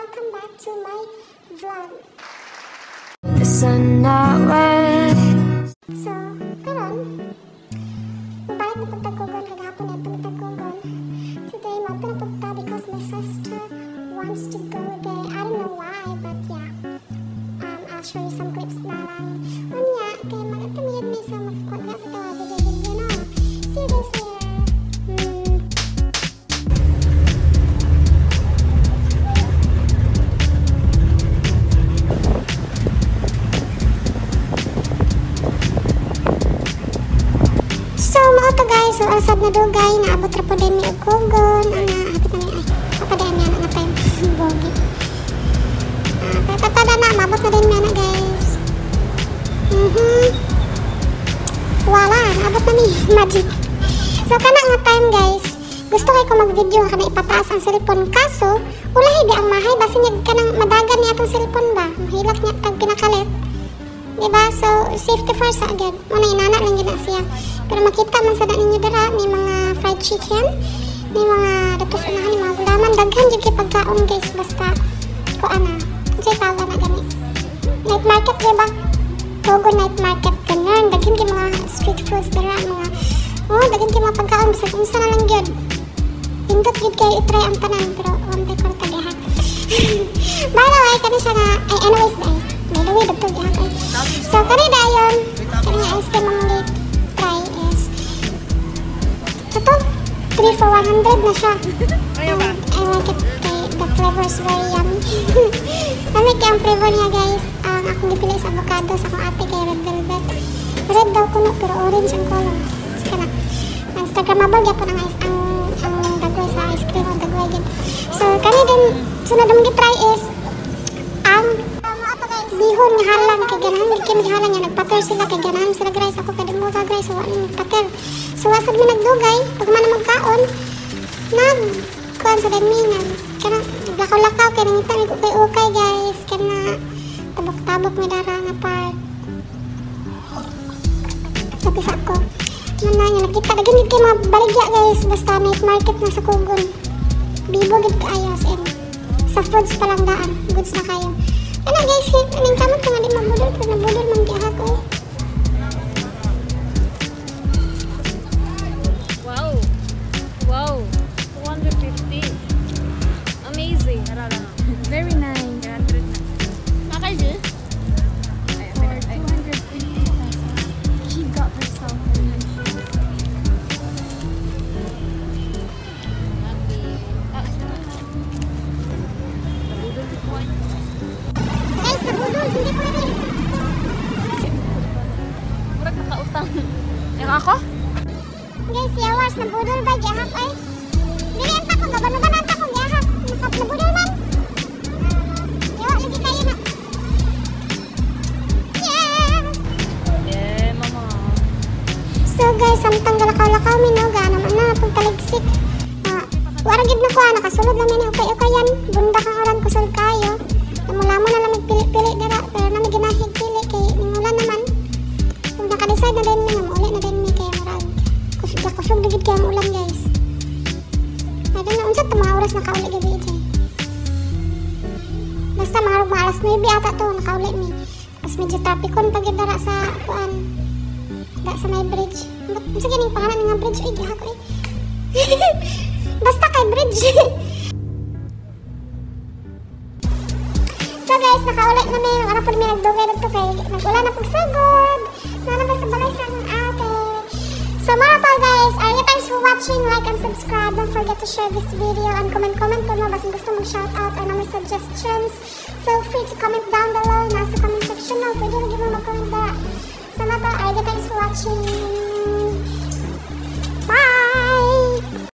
welcome back to my vlog. The sun not wet. So, karon, mabalik na pagtagugon, kagahapon na pagtagugon. Today, magpinapunta because my sister wants to go there. I don't know why, but yeah. I'll show you some clips na lang. Unya, kaya mag-atamiyad na sa magkakot na ito. Video, no? See you guys later. So, mga to guys, so asad na dugay, naabot ra po din ni Ugogon, hapit na ni, papadaan niya na time, bogi. Tatada na, maabot na din niya na guys. Wala, naabot na ni, magic. So, kana nga time guys, gusto kayo ko mag-video nga kana ipataas ang cellphone, kaso, ulahi di ang mahay, basi niya kanang madagan niya itong cellphone ba, mahilak niya tag pinakalit. Diba? So, safety first agad. Muna, inana lang yun na siya. Pero makita man sa daan ninyo dira, may mga fried chicken, may mga datos unahan, may mga gulaman. Daghan yung kipagkaon guys, basta ko ana. Kasi tawa na gani. Night market, diba? Togo night market, ganyan. Daghan yung mga street foods dira, mga, daghan yung mga pagkaon, basta kung saan na lang yun. Hindot yun kayo itry ang tanan, pero wampe ko rin tagihan. By the way, kani siya nga, anyways, by the way, dagtog yan kayo. So, kanina yun, kanina ice cream ang late try is, ito, 3 for 100 na siya. I like it, the flavor is very yummy. Namig ang flavor niya guys, ang akong dipili sa avocado sa akong ate kay red velvet. Red daw kuno, pero orange ang color. Sige na. Instagramable ya po ng ang dagway sa ice cream, ang dagway yun. So, kanina din, sunod ang try is, ang bihon nga halang kay ganahan kim halang nga nagpater sila kay ganahan sila guys ako kada mo guys so wala nagpater so wasad mi nagdugay pag man magkaon nag kuan sa damingan kana lakaw-lakaw kay nangita mi ukay guys kana tabok-tabok mi dara nga part tapi sa ako man nga nakita daghan kay mga baligya guys basta night market na sa Kugon bibo gid kaayo sa foods pa lang daan goods na kayo. Ano guys, aning kamot ko nga di mabudol, pero nabudol mang diha ko. Wow! Wow! 250. Amazing! Very nice. Nakay din? For 250 pesos, she got herself a new shoes. Guys, nabudol, hindi ko rin. Murag nakautang. Yung ako? Guys, yawas, nabudol ba gihap ay? Dili ta ko, gabanubanan ta ko gihap. Nabudol man. Yawa, lagi kayo na. Yes! Yeah, mama. So guys, samtang galakaw-lakaw mi no, gana man na pagtaligsik. Waragid na ko, nakasulod namin yung ukay-ukayan. Bunda kang oran kusol kayo. Mula mo na lang magpili-pili dira, pero namin ginahig pili kay ningulan naman. Kung naka-decide na din mi, namuli na din mi kay marag. Kusog digid kaya ang ulan guys. I don't know, unsat mga oras nakauli gabi ito. Basta mga alas 9 ata to, nakauli mi. Tapos medyo trapikon pag dara sa kuan. Da sa may bridge. Sige ning pangalan nga bridge, ay gihak ko eh. Basta kay bridge. So guys, nakaulit na may wala po namin nagdugay dito kay nag-ulan na pagsagod. Nalabas sa balay sa akong ate. So mga pa guys, thanks for watching, like and subscribe. Don't forget to share this video and comment po mo. Basta gusto mong shoutout or na may suggestions. Feel free to comment down below. Nasa comment